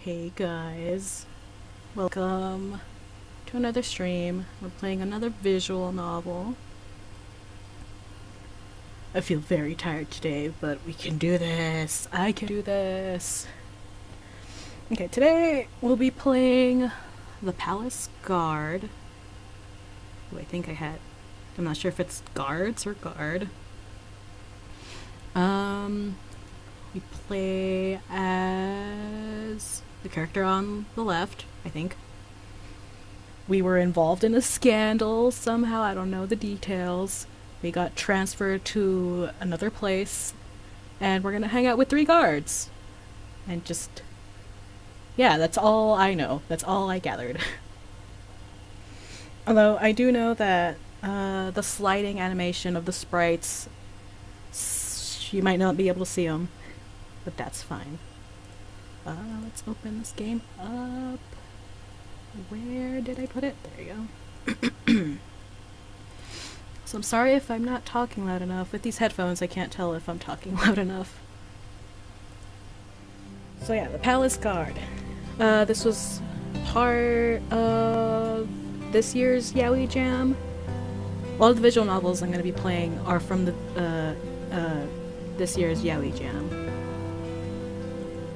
Hey guys, welcome to another stream. We're playing another visual novel. I feel very tired today, but we can do this. I can do this. Okay, today we'll be playing The Palace Guard. Who I think I had. I'm not sure if it's guards or guard. We play as the character on the left, I think. We were involved in a scandal somehow, I don't know the details. We got transferred to another place, and we're gonna hang out with 3 guards. And just... yeah, that's all I know. That's all I gathered. Although, I do know that the sliding animation of the sprites, you might not be able to see them, but that's fine. Let's open this game up. Where did I put it? There you go. So I'm sorry if I'm not talking loud enough. With these headphones, I can't tell if I'm talking loud enough. So yeah, the Palace Guard. This was part of this year's Yaoi Jam. All of the visual novels I'm going to be playing are from the this year's Yaoi Jam.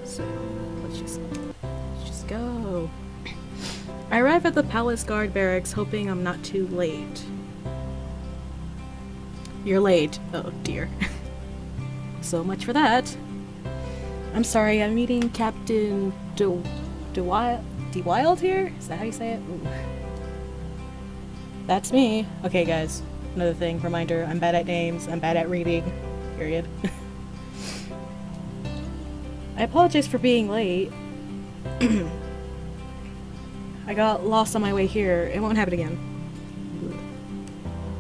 So let's just go. I arrive at the Palace Guard barracks hoping I'm not too late. You're late. Oh dear. So much for that. I'm sorry, I'm meeting Captain DeWild here? Is that how you say it? Ooh. That's me. Okay guys, another thing, reminder, I'm bad at names, I'm bad at reading, period. I apologize for being late. I got lost on my way here. It won't happen again.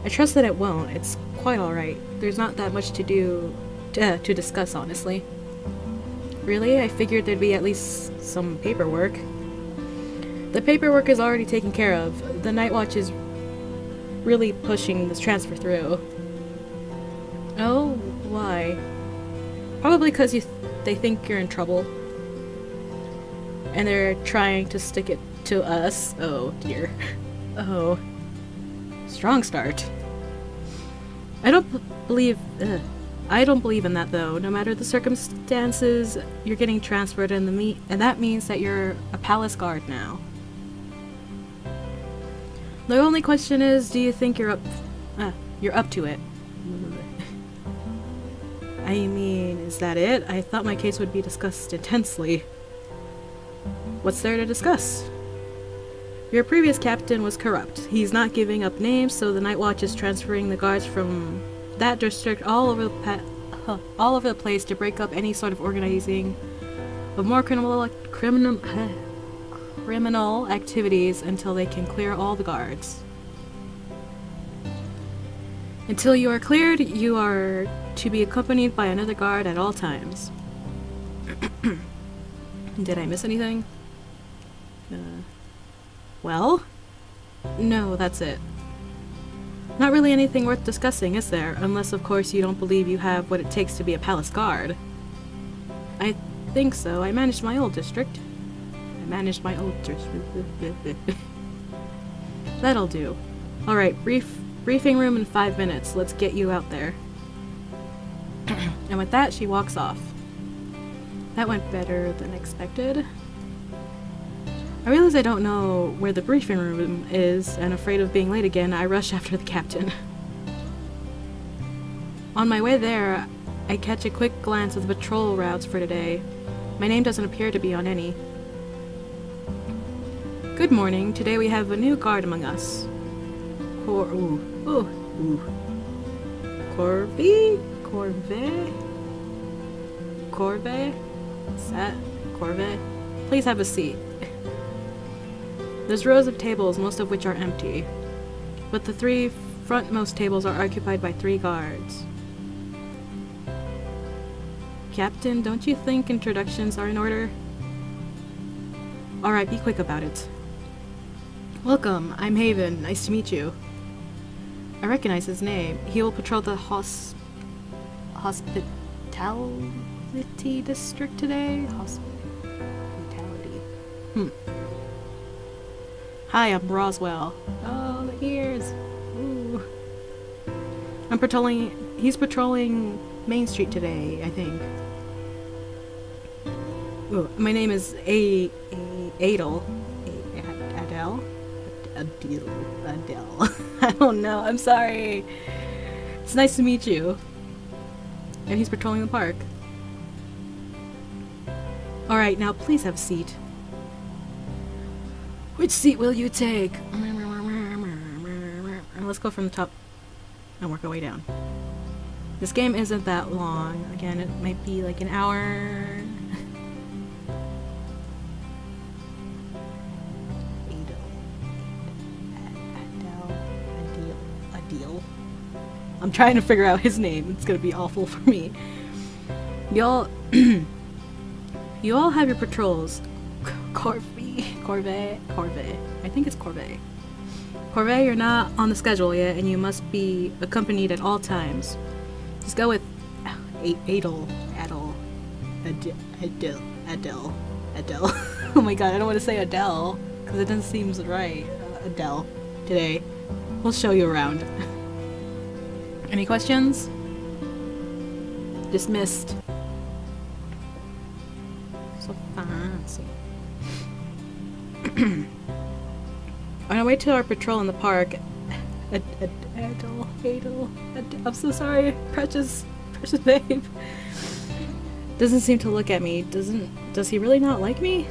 I trust that it won't. It's quite alright. There's not that much to discuss, honestly. Really? I figured there'd be at least some paperwork. The paperwork is already taken care of. The Night Watch is really pushing this transfer through. Oh, why? Probably because they think you're in trouble. And they're trying to stick it to us. Oh dear. Oh. Strong start. I don't believe in that though. No matter the circumstances, you're getting transferred and that means that you're a palace guard now. The only question is, do you think you're up to it? I mean, is that it? I thought my case would be discussed intensely. What's there to discuss? Your previous captain was corrupt. He's not giving up names, so the Night Watch is transferring the guards from that district all over the place to break up any sort of organizing of more criminal activities until they can clear all the guards. Until you are cleared, you are to be accompanied by another guard at all times. Did I miss anything? Well? No, that's it. Not really anything worth discussing, is there? Unless, of course, you don't believe you have what it takes to be a palace guard. I think so. I managed my old district. That'll do. Alright, briefing room in 5 minutes. Let's get you out there. And with that, she walks off. That went better than expected. I realize I don't know where the briefing room is, and afraid of being late again, I rush after the captain. On my way there, I catch a quick glance at the patrol routes for today. My name doesn't appear to be on any. Good morning. Today we have a new guard among us. KoroviÞ�? Is that KoroviÞ�? Please have a seat. There's rows of tables, most of which are empty. But the 3 frontmost tables are occupied by 3 guards. Captain, don't you think introductions are in order? Alright, be quick about it. Welcome, I'm Haven. Nice to meet you. I recognize his name. He will patrol the hospitality district today? Hospitality. Hi, I'm Roswell. Oh, the ears. Ooh. He's patrolling Main Street today, I think. Ooh, my name is Adel. Adel? Adel. I don't know, I'm sorry. It's nice to meet you. And he's patrolling the park. Alright, now please have a seat. Which seat will you take? Let's go from the top and work our way down. This game isn't that long. Again, it might be like an hour. Adel. I'm trying to figure out his name. It's gonna be awful for me. Y'all, you all have your patrols. KoroviÞ�. I think it's KoroviÞ�. KoroviÞ�, you're not on the schedule yet, and you must be accompanied at all times. Just go with Adel. Oh my god, I don't want to say Adele, because it doesn't seem right. Adele. Today. We'll show you around. Any questions? Dismissed. So fancy. On our way to our patrol in the park, Adel, I'm so sorry, precious babe. Doesn't seem to look at me. Does he really not like me?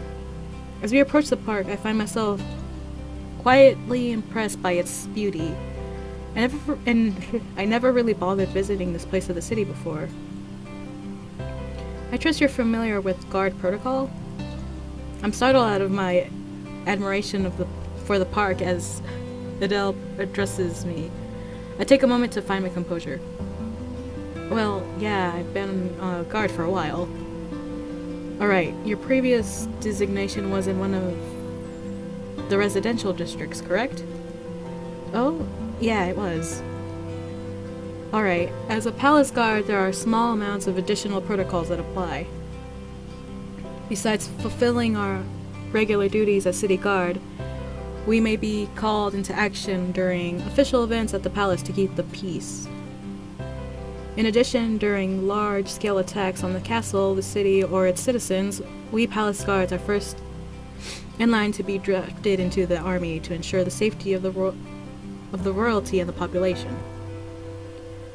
As we approach the park, I find myself quietly impressed by its beauty. I never really bothered visiting this place of the city before. I trust you're familiar with guard protocol? I'm startled out of my admiration for the park as Adele addresses me. I take a moment to find my composure. Well, yeah, I've been on guard for a while. Alright, your previous designation was in one of the residential districts, correct? Oh, yeah, it was. Alright, as a palace guard, there are small amounts of additional protocols that apply. Besides fulfilling our regular duties as city guard, we may be called into action during official events at the palace to keep the peace. In addition, during large-scale attacks on the castle, the city, or its citizens, we palace guards are first in line to be drafted into the army to ensure the safety of the royalty and the population.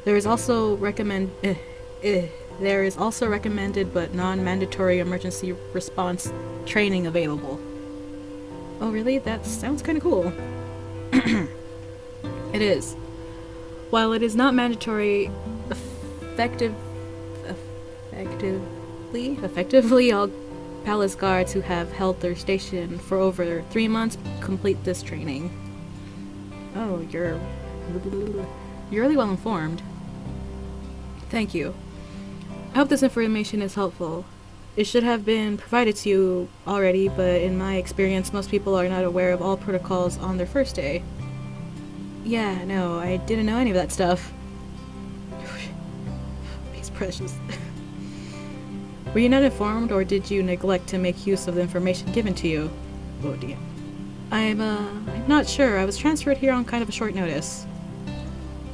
There is also recommended but non-mandatory emergency response training available. Oh really? That sounds kind of cool. It is. While it is not mandatory, effectively all palace guards who have held their station for over 3 months complete this training. Oh, you're really well informed. Thank you. I hope this information is helpful. It should have been provided to you already, but in my experience, most people are not aware of all protocols on their first day. Yeah, no, I didn't know any of that stuff. He's precious. Were you not informed, or did you neglect to make use of the information given to you? Oh dear. I'm not sure. I was transferred here on kind of a short notice.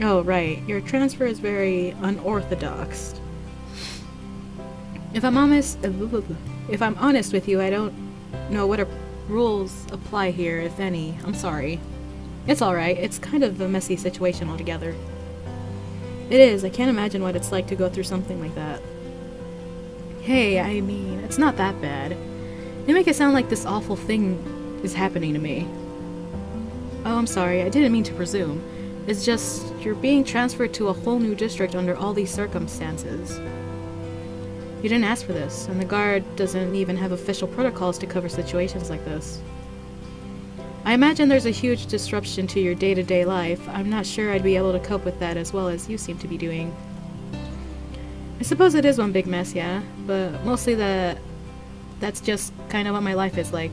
Oh, right. Your transfer is very unorthodox. If I'm honest with you, I don't know what rules apply here, if any. I'm sorry. It's alright. It's kind of a messy situation altogether. It is. I can't imagine what it's like to go through something like that. Hey, I mean, it's not that bad. You make it sound like this awful thing is happening to me. Oh, I'm sorry. I didn't mean to presume. It's just, you're being transferred to a whole new district under all these circumstances. You didn't ask for this, and the guard doesn't even have official protocols to cover situations like this. I imagine there's a huge disruption to your day-to-day life. I'm not sure I'd be able to cope with that as well as you seem to be doing. I suppose it is one big mess, yeah, but mostly that's just kind of what my life is like.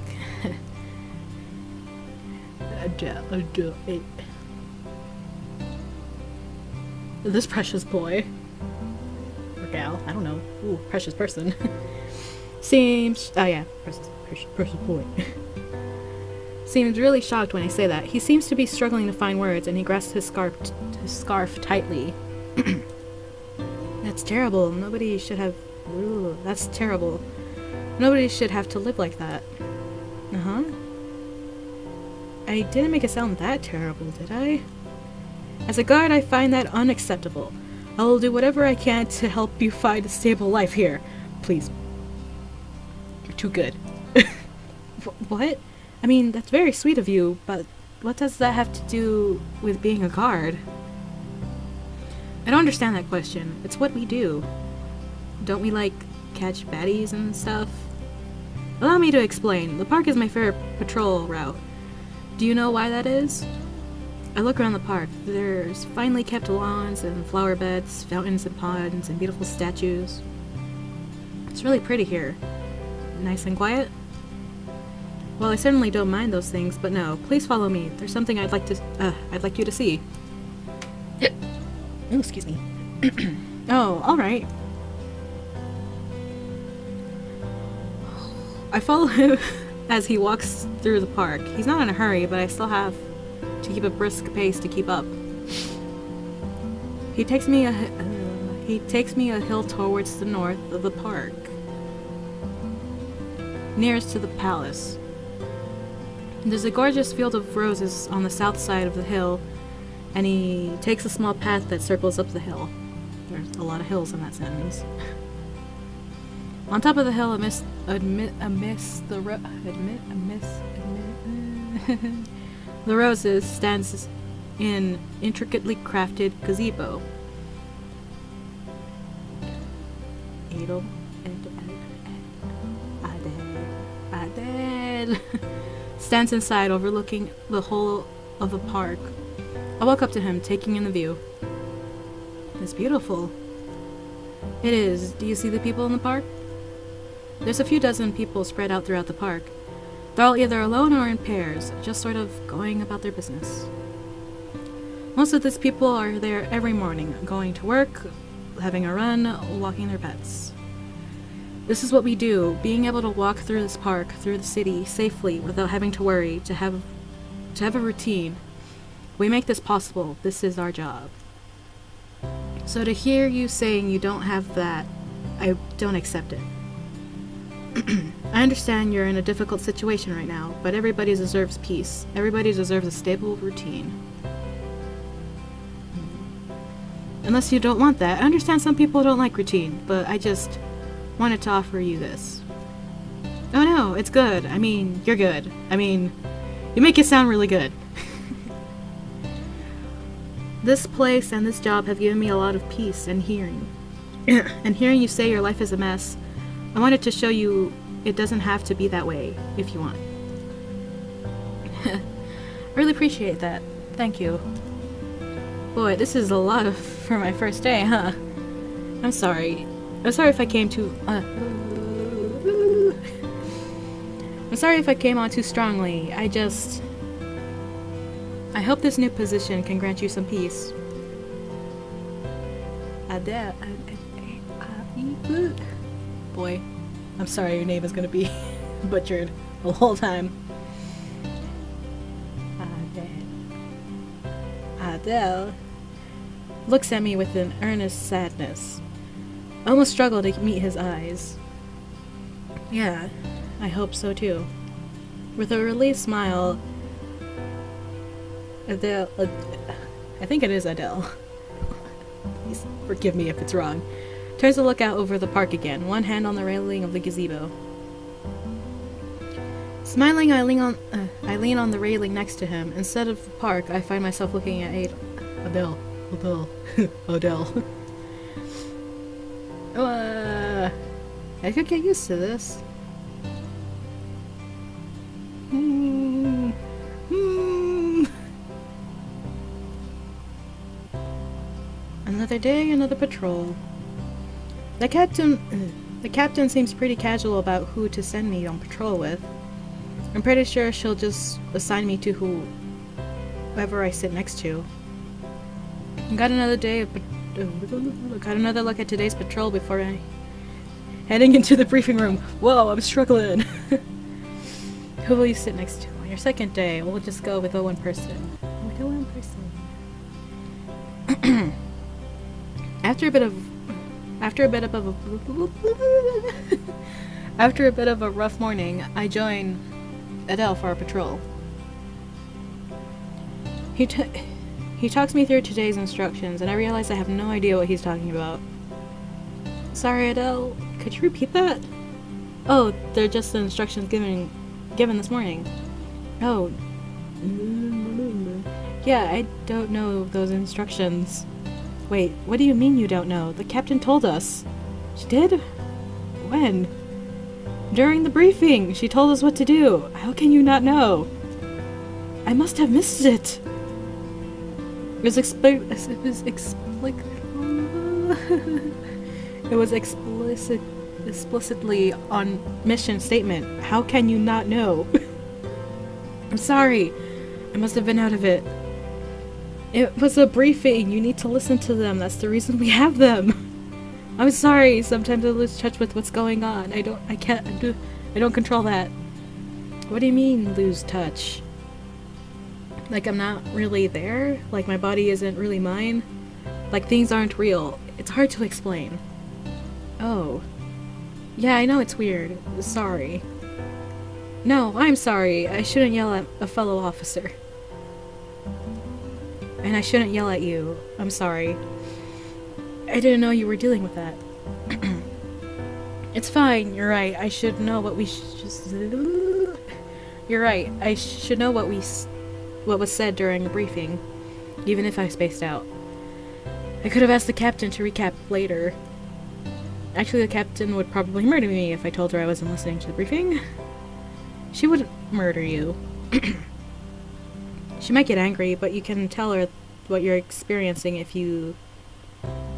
This precious boy. Or gal, I don't know. Ooh, precious person. Seems... Oh yeah, press point. Seems really shocked when I say that. He seems to be struggling to find words, and he grasps his scarf tightly. That's terrible. Nobody should have... Ooh, that's terrible. Nobody should have to live like that. Uh-huh. I didn't make it sound that terrible, did I? As a guard, I find that unacceptable. I will do whatever I can to help you find a stable life here. Please. You're too good. What? I mean, that's very sweet of you, but what does that have to do with being a guard? I don't understand that question. It's what we do. Don't we, like, catch baddies and stuff? Allow me to explain. The park is my favorite patrol route. Do you know why that is? I look around the park. There's finely kept lawns and flower beds, fountains and ponds, and beautiful statues. It's really pretty here. Nice and quiet? Well, I certainly don't mind those things, but no, please follow me. There's something I'd like you to see. Oh, excuse me. Oh, alright. I follow him as he walks through the park. He's not in a hurry, but I still have to keep a brisk pace to keep up. He takes me a hill towards the north of the park, nearest to the palace. There's a gorgeous field of roses on the south side of the hill, and he takes a small path that circles up the hill. There's a lot of hills in that sentence. On top of the hill, amidst the roses, stands an intricately crafted gazebo. Adel. Stands inside, overlooking the whole of the park. I walk up to him, taking in the view. It's beautiful. It is. Do you see the people in the park? There's a few dozen people spread out throughout the park. They're all either alone or in pairs, just sort of going about their business. Most of these people are there every morning, going to work, having a run, walking their pets. This is what we do, being able to walk through this park, through the city, safely, without having to worry, to have a routine. We make this possible. This is our job. So to hear you saying you don't have that, I don't accept it. I understand you're in a difficult situation right now, but everybody deserves peace. Everybody deserves a stable routine. Unless you don't want that. I understand some people don't like routine, but I just wanted to offer you this. Oh no, it's good. I mean, you're good. I mean, you make it sound really good. This place and this job have given me a lot of peace and hearing. And hearing you say your life is a mess, I wanted to show you it doesn't have to be that way if you want. I really appreciate that. Thank you. Boy, this is a lot for my first day, huh? I'm sorry. I'm sorry if I came too... I'm sorry if I came on too strongly. I hope this new position can grant you some peace. Adel... Boy, I'm sorry your name is gonna be butchered the whole time. Adel looks at me with an earnest sadness. I almost struggle to meet his eyes. Yeah, I hope so too. With a relieved smile, Adel, I think it is Adel. Please forgive me if it's wrong. Turns to look out over the park again, one hand on the railing of the gazebo. Smiling, I lean on the railing next to him. Instead of the park, I find myself looking at Adel. Adel. I could get used to this. Another day, another patrol. The captain seems pretty casual about who to send me on patrol with. I'm pretty sure she'll just assign me to whoever I sit next to. Got another look at today's patrol before I Heading into the briefing room. Whoa, I'm struggling. Who will you sit next to on your second day? We'll just go with one person. With one person. After a bit of a rough morning, I join Adel for our patrol. He talks me through today's instructions, and I realize I have no idea what he's talking about. Sorry, Adel, could you repeat that? Oh, they're just the instructions given this morning. Oh. Yeah, I don't know those instructions. Wait, what do you mean you don't know? The captain told us. She did? When? During the briefing, she told us what to do. How can you not know? I must have missed it. It was explicitly on mission statement. How can you not know? I'm sorry. I must have been out of it. It was a briefing. You need to listen to them. That's the reason we have them. I'm sorry. Sometimes I lose touch with what's going on. I don't control that. What do you mean, lose touch? Like I'm not really there? Like my body isn't really mine? Like things aren't real. It's hard to explain. Oh. Yeah, I know it's weird. Sorry. No, I'm sorry. I shouldn't yell at a fellow officer. And I shouldn't yell at you. I'm sorry. I didn't know you were dealing with that. It's fine. You're right. I should know what we just... You're right. I should know what was said during the briefing, even if I spaced out. I could have asked the captain to recap later. Actually, the captain would probably murder me if I told her I wasn't listening to the briefing. She wouldn't murder you. She might get angry, but you can tell her what you're experiencing if you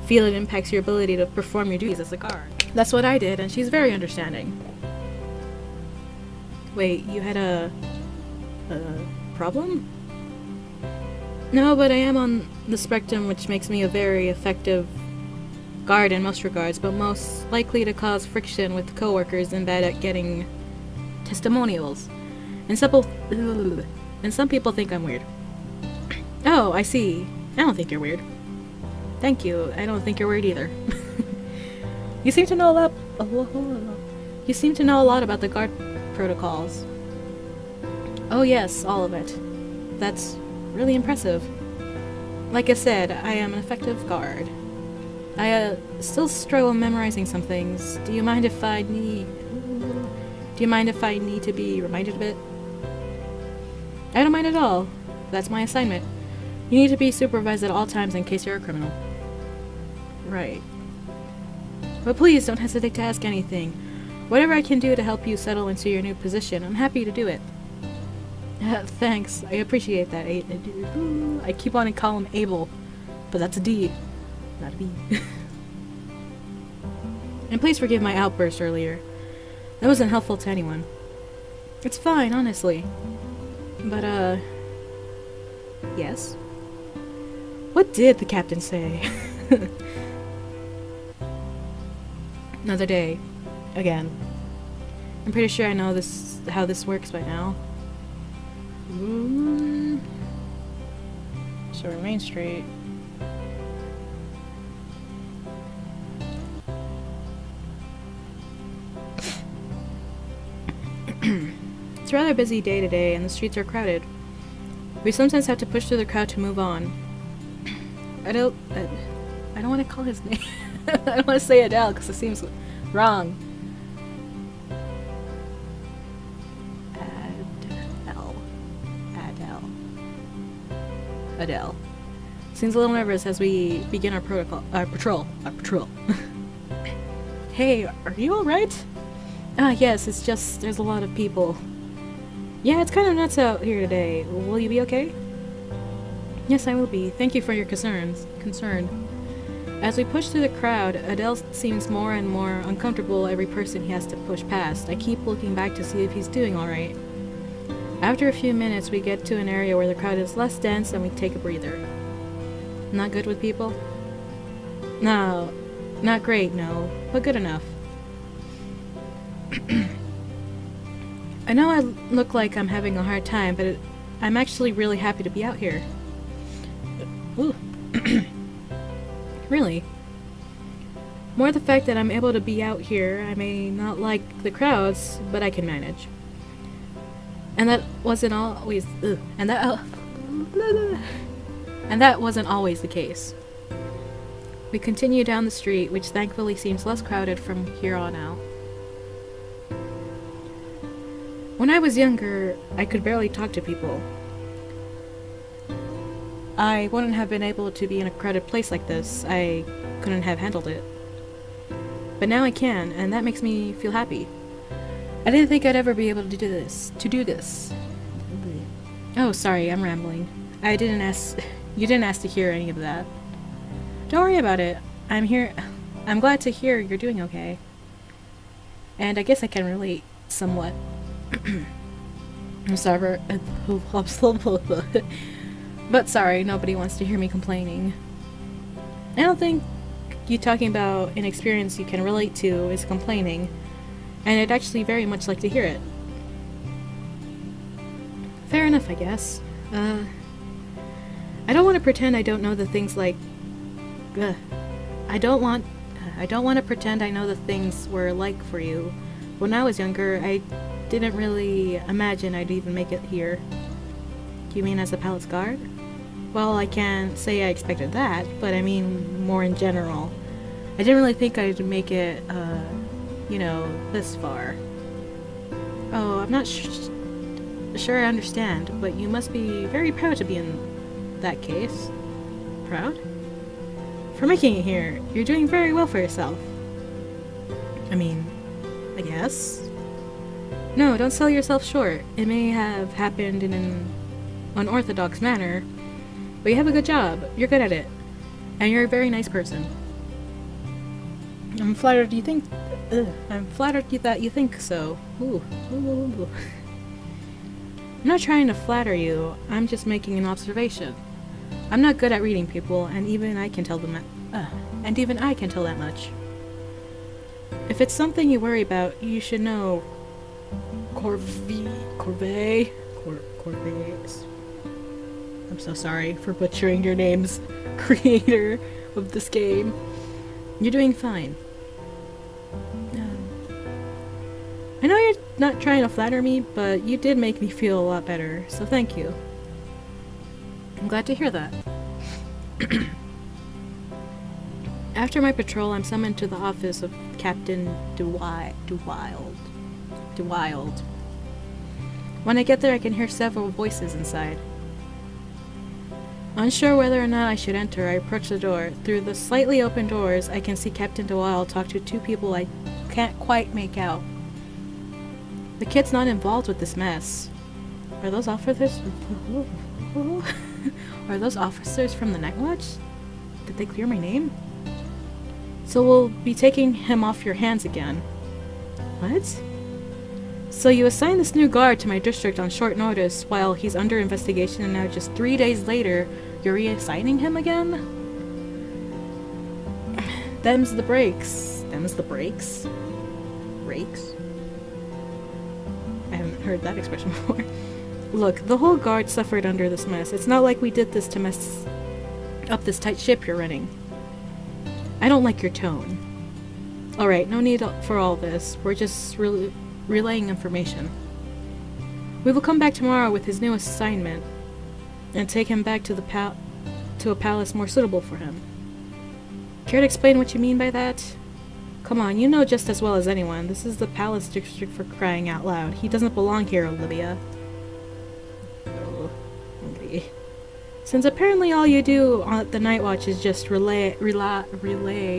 feel it impacts your ability to perform your duties as a guard. That's what I did, and she's very understanding. Wait, you had a problem? No, but I am on the spectrum, which makes me a very effective guard in most regards, but most likely to cause friction with coworkers and bad at getting testimonials. And some people think I'm weird. Oh, I see. I don't think you're weird. Thank you. I don't think you're weird either. You seem to know a lot. You seem to know a lot about the guard protocols. Oh yes, all of it. That's really impressive. Like I said, I am an effective guard. I still struggle memorizing some things. Do you mind if I need to be reminded a bit? I don't mind at all. That's my assignment. You need to be supervised at all times in case you're a criminal. Right. But please don't hesitate to ask anything. Whatever I can do to help you settle into your new position, I'm happy to do it. Thanks. I appreciate that. I keep wanting to call him Abel, but that's a D, not a B. And please forgive my outburst earlier. That wasn't helpful to anyone. It's fine, honestly. But, yes? What did the captain say? Another day. Again. I'm pretty sure I know how this works by now. So we're Main Street. It's a rather busy day today, and the streets are crowded. We sometimes have to push through the crowd to move on. I don't want to call his name. I don't want to say Adel because it seems wrong. Adel. Seems a little nervous as we begin our patrol. Hey, are you alright? Yes, it's just there's a lot of people. Yeah, it's kind of nuts out here today. Will you be okay? Yes, I will be. Thank you for your concern. As we push through the crowd, Adel seems more and more uncomfortable every person he has to push past. I keep looking back to see if he's doing alright. After a few minutes, we get to an area where the crowd is less dense and we take a breather. Not good with people? No, not great, no, but good enough. I know I look like I'm having a hard time, but I'm actually really happy to be out here. Ooh. Really. More the fact that I'm able to be out here. I may not like the crowds, but I can manage. And that wasn't always... and that wasn't always the case. We continue down the street, which thankfully seems less crowded from here on out. When I was younger, I could barely talk to people. I wouldn't have been able to be in a crowded place like this. I couldn't have handled it. But now I can, and that makes me feel happy. I didn't think I'd ever be able to do this. Oh, sorry, I'm rambling. You didn't ask to hear any of that. Don't worry about it. I'm here. I'm glad to hear you're doing okay. And I guess I can relate somewhat. I'm sorry. But sorry, nobody wants to hear me complaining. I don't think you talking about an experience you can relate to is complaining, and I'd actually very much like to hear it. Fair enough, I guess. I don't want to pretend I don't know the things like... I don't want to pretend I know the things were like for you. When I was younger, I didn't really imagine I'd even make it here. You mean as a palace guard? Well, I can't say I expected that, but I mean more in general. I didn't really think I'd make it, this far. Oh, I'm not sure I understand, but you must be very proud to be in that case. Proud? For making it here, you're doing very well for yourself. I mean, I guess. No, don't sell yourself short. It may have happened in an unorthodox manner, but you have a good job. You're good at it. And you're a very nice person. I'm flattered you think... I'm flattered that you think so. Ooh. I'm not trying to flatter you. I'm just making an observation. I'm not good at reading people, and even I can tell that much. If it's something you worry about, you should know KoroviÞ�. I'm so sorry for butchering your names, creator of this game. You're doing fine. I know you're not trying to flatter me, but you did make me feel a lot better, so thank you. I'm glad to hear that. After my patrol, I'm summoned to the office of Captain DeWild. When I get there, I can hear several voices inside. Unsure whether or not I should enter, I approach the door. Through the slightly open doors, I can see Captain DeWild talk to two people I can't quite make out. The kid's not involved with this mess. Are those officers? Are those officers from the Night Watch? Did they clear my name? So we'll be taking him off your hands again. What? So you assigned this new guard to my district on short notice while he's under investigation, and now just 3 days later, you're reassigning him again? Them's the breaks. Them's the breaks? Breaks? I haven't heard that expression before. Look, the whole guard suffered under this mess. It's not like we did this to mess up this tight ship you're running. I don't like your tone. Alright, no need for all this. We're just relaying information. We will come back tomorrow with his new assignment and take him back to a palace more suitable for him. Care to explain what you mean by that? Come on, you know just as well as anyone. This is the palace district, for crying out loud. He doesn't belong here, Olivia. Oh, okay. Since apparently all you do on the Night Watch is just relay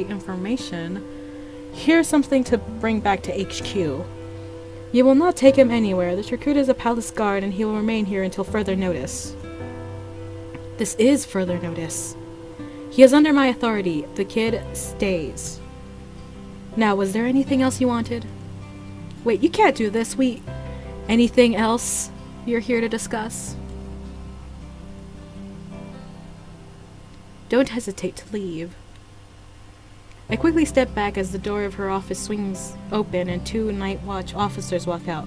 information, here's something to bring back to HQ. You will not take him anywhere. This recruit is a palace guard, and he will remain here until further notice. This is further notice. He is under my authority. The kid stays. Now, was there anything else you wanted? Wait, you can't do this. Anything else you're here to discuss? Don't hesitate to leave. I quickly step back as the door of her office swings open and 2 night watch officers walk out.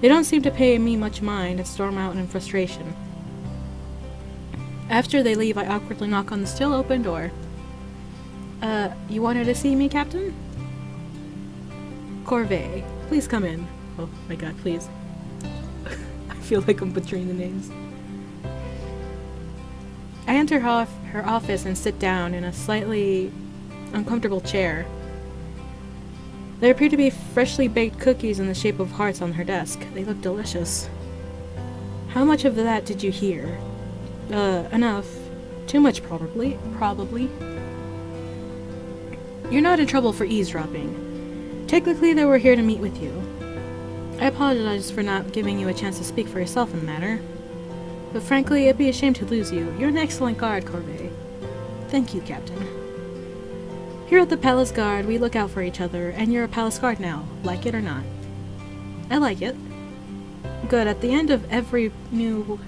They don't seem to pay me much mind and storm out in frustration. After they leave, I awkwardly knock on the still open door. You wanted to see me, Captain? KoroviÞ�, please come in. Oh my god, please. I feel like I'm butchering the names. I enter her office and sit down in a slightly uncomfortable chair. There appear to be freshly baked cookies in the shape of hearts on her desk. They look delicious. How much of that did you hear? Enough. Too much, probably. You're not in trouble for eavesdropping. Technically, they were here to meet with you. I apologize for not giving you a chance to speak for yourself in the matter. But frankly, it'd be a shame to lose you. You're an excellent guard, KoroviÞ�. Thank you, Captain. Here at the Palace Guard, we look out for each other, and you're a Palace Guard now, like it or not. I like it. Good. At the end of every new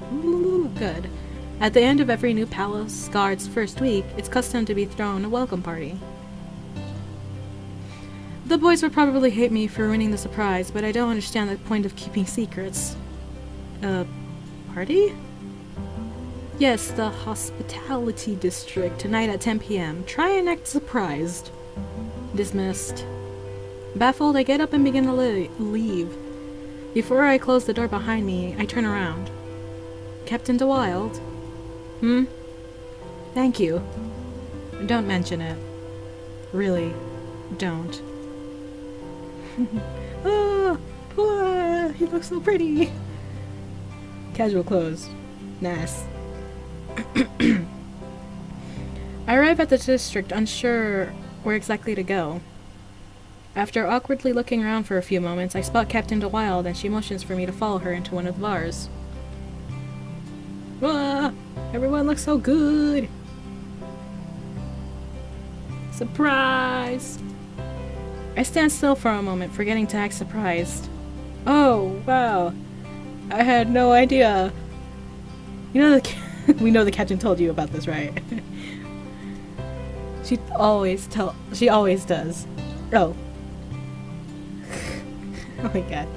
Palace Guard's first week, it's custom to be thrown a welcome party. The boys would probably hate me for ruining the surprise, but I don't understand the point of keeping secrets. Party? Yes, the hospitality district, tonight at 10 p.m. Try and act surprised. Dismissed. Baffled, I get up and begin to leave. Before I close the door behind me, I turn around. Captain DeWild? Thank you. Don't mention it. Really, don't. He looks so pretty. Casual clothes. Nice. I arrive at the district unsure where exactly to go. After awkwardly looking around for a few moments, I spot Captain DeWild and she motions for me to follow her into one of the bars. Everyone looks so good! Surprise! I stand still for a moment, forgetting to act surprised. Oh, wow. I had no idea. You know we know the captain told you about this, right? She always does. Oh. Oh my god.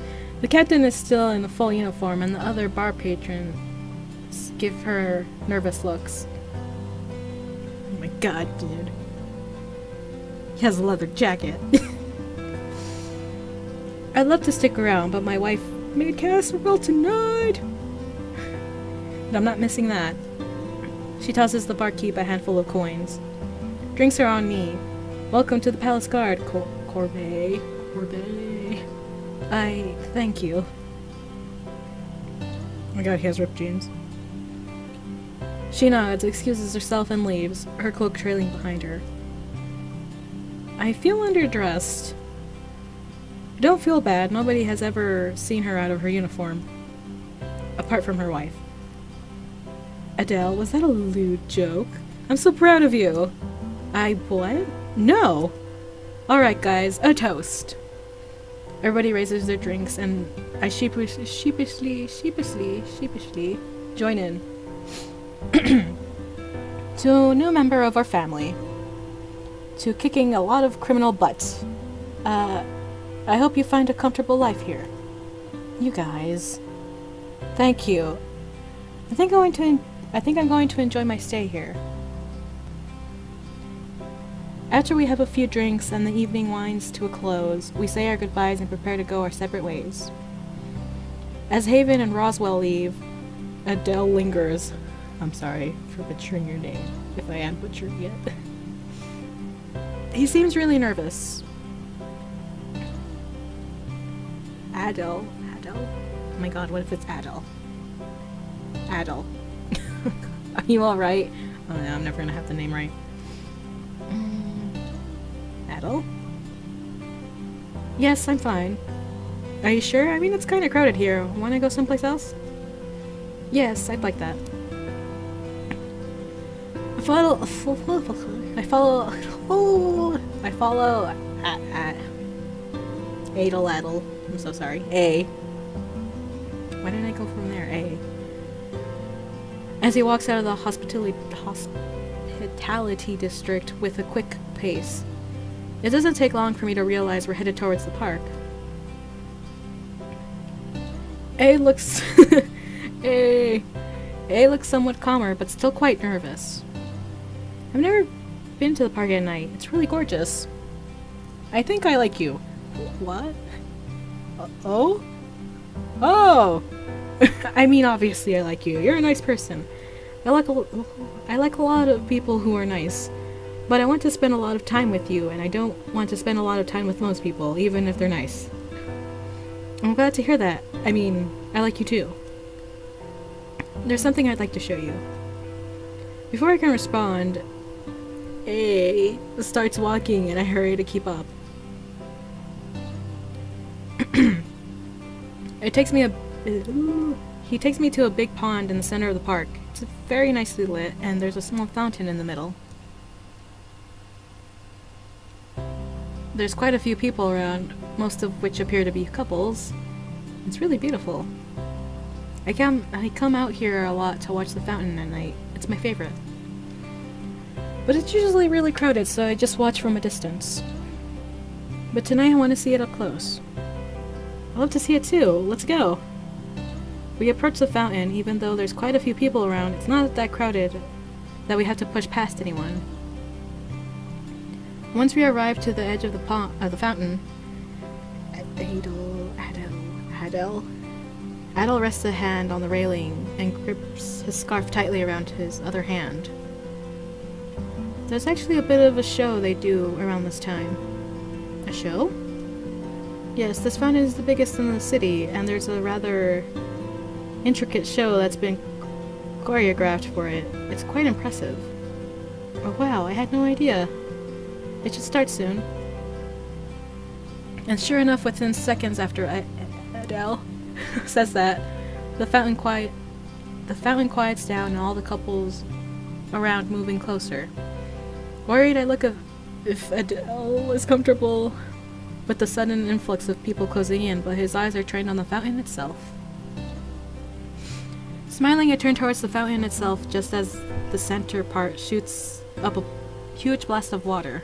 The captain is still in the full uniform and the other bar patrons give her nervous looks. Oh my god, dude. He has a leather jacket. I'd love to stick around, but my wife made casserole tonight! And I'm not missing that. She tosses the barkeep a handful of coins. Drinks are on me. Welcome to the Palace Guard, KoroviÞ�. I thank you. Oh my god, he has ripped jeans. She nods, excuses herself, and leaves, her cloak trailing behind her. I feel underdressed. I don't feel bad. Nobody has ever seen her out of her uniform. Apart from her wife. Adel, was that a lewd joke? I'm so proud of you. What? No! Alright guys, a toast. Everybody raises their drinks and I sheepishly join in. To a new member of our family. To kicking a lot of criminal butts. I hope you find a comfortable life here. You guys. Thank you. I think I'm going to enjoy my stay here. After we have a few drinks and the evening winds to a close, we say our goodbyes and prepare to go our separate ways. As Haven and Roswell leave, Adele lingers. I'm sorry for butchering your name, if I am butchering it. He seems really nervous. Adel? Oh my god, what if it's Adel? Adel. Are you alright? Oh no, I'm never gonna have the name right. Adel? Yes, I'm fine. Are you sure? I mean, it's kinda crowded here. Wanna go someplace else? Yes, I'd like that. I follow Adel. I'm so sorry. A. Why didn't I go from there? A. As he walks out of the hospitality district with a quick pace. It doesn't take long for me to realize we're headed towards the park. A looks... A looks somewhat calmer, but still quite nervous. I've never been to the park at night. It's really gorgeous. I think I like you. What? Oh? Oh! I mean, obviously I like you. You're a nice person. I like a lot of people who are nice. But I want to spend a lot of time with you, and I don't want to spend a lot of time with most people, even if they're nice. I'm glad to hear that. I mean, I like you too. There's something I'd like to show you. Before I can respond, A starts walking and I hurry to keep up. He takes me to a big pond in the center of the park. It's very nicely lit and there's a small fountain in the middle. There's quite a few people around, most of which appear to be couples. It's really beautiful. I come out here a lot to watch the fountain at night. It's my favorite. But it's usually really crowded, so I just watch from a distance. But tonight I want to see it up close. I'd love to see it too. Let's go! We approach the fountain, even though there's quite a few people around. It's not that crowded that we have to push past anyone. Once we arrive to the edge of the fountain, Adel rests a hand on the railing and grips his scarf tightly around his other hand. There's actually a bit of a show they do around this time. A show? Yes, this fountain is the biggest in the city, and there's a rather intricate show that's been choreographed for it. It's quite impressive. Oh wow, I had no idea. It should start soon. And sure enough, within seconds after Adel says that, the fountain quiets down and all the couples around moving closer. Worried, I look if Adel is comfortable with the sudden influx of people closing in, but his eyes are trained on the fountain itself. Smiling, I turn towards the fountain itself just as the center part shoots up a huge blast of water.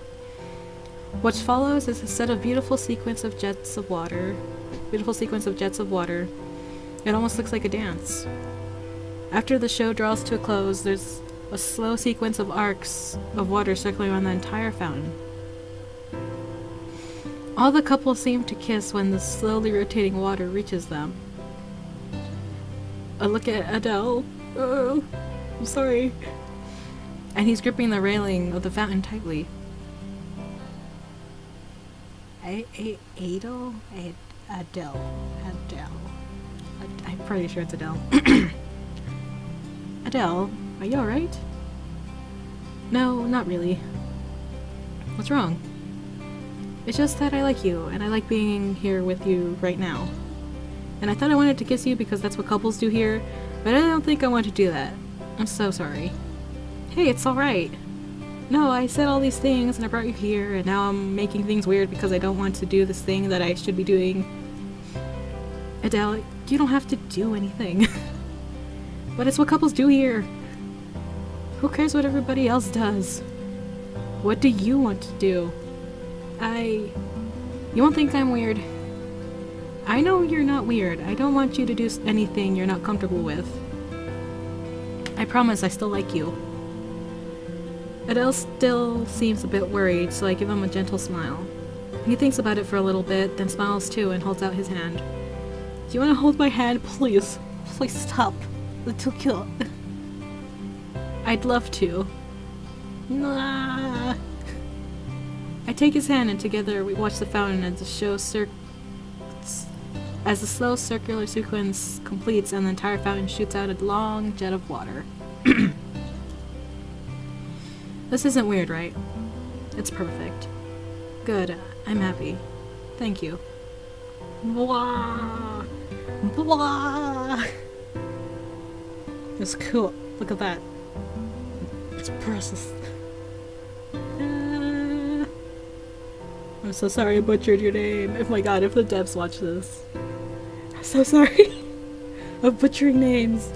What follows is a set of beautiful sequence of jets of water. It almost looks like a dance. After the show draws to a close, there's a slow sequence of arcs of water circling around the entire fountain. All the couples seem to kiss when the slowly rotating water reaches them. A look at Adel. Oh, I'm sorry. And he's gripping the railing of the fountain tightly. Adel? I'm pretty sure it's Adele. Adele, are you alright? No, not really. What's wrong? It's just that I like you, and I like being here with you right now. And I thought I wanted to kiss you because that's what couples do here, but I don't think I want to do that. I'm so sorry. Hey, it's alright. No, I said all these things and I brought you here, and now I'm making things weird because I don't want to do this thing that I should be doing. Adele, you don't have to do anything. But it's what couples do here. Who cares what everybody else does? What do you want to do? You won't think I'm weird. I know you're not weird. I don't want you to do anything you're not comfortable with. I promise I still like you. Adele still seems a bit worried, so I give him a gentle smile. He thinks about it for a little bit, then smiles too and holds out his hand. Do you want to hold my hand? Please. Please stop. It's too cute. I'd love to. Nah. I take his hand and together we watch the fountain as the slow circular sequence completes and the entire fountain shoots out a long jet of water. This isn't weird, right? It's perfect. Good. I'm happy. Thank you. Blah. Blah. It's cool. Look at that. It's precious. I'm so sorry I butchered your name. Oh my god, if the devs watch this. I'm so sorry. of butchering names.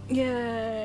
Yay.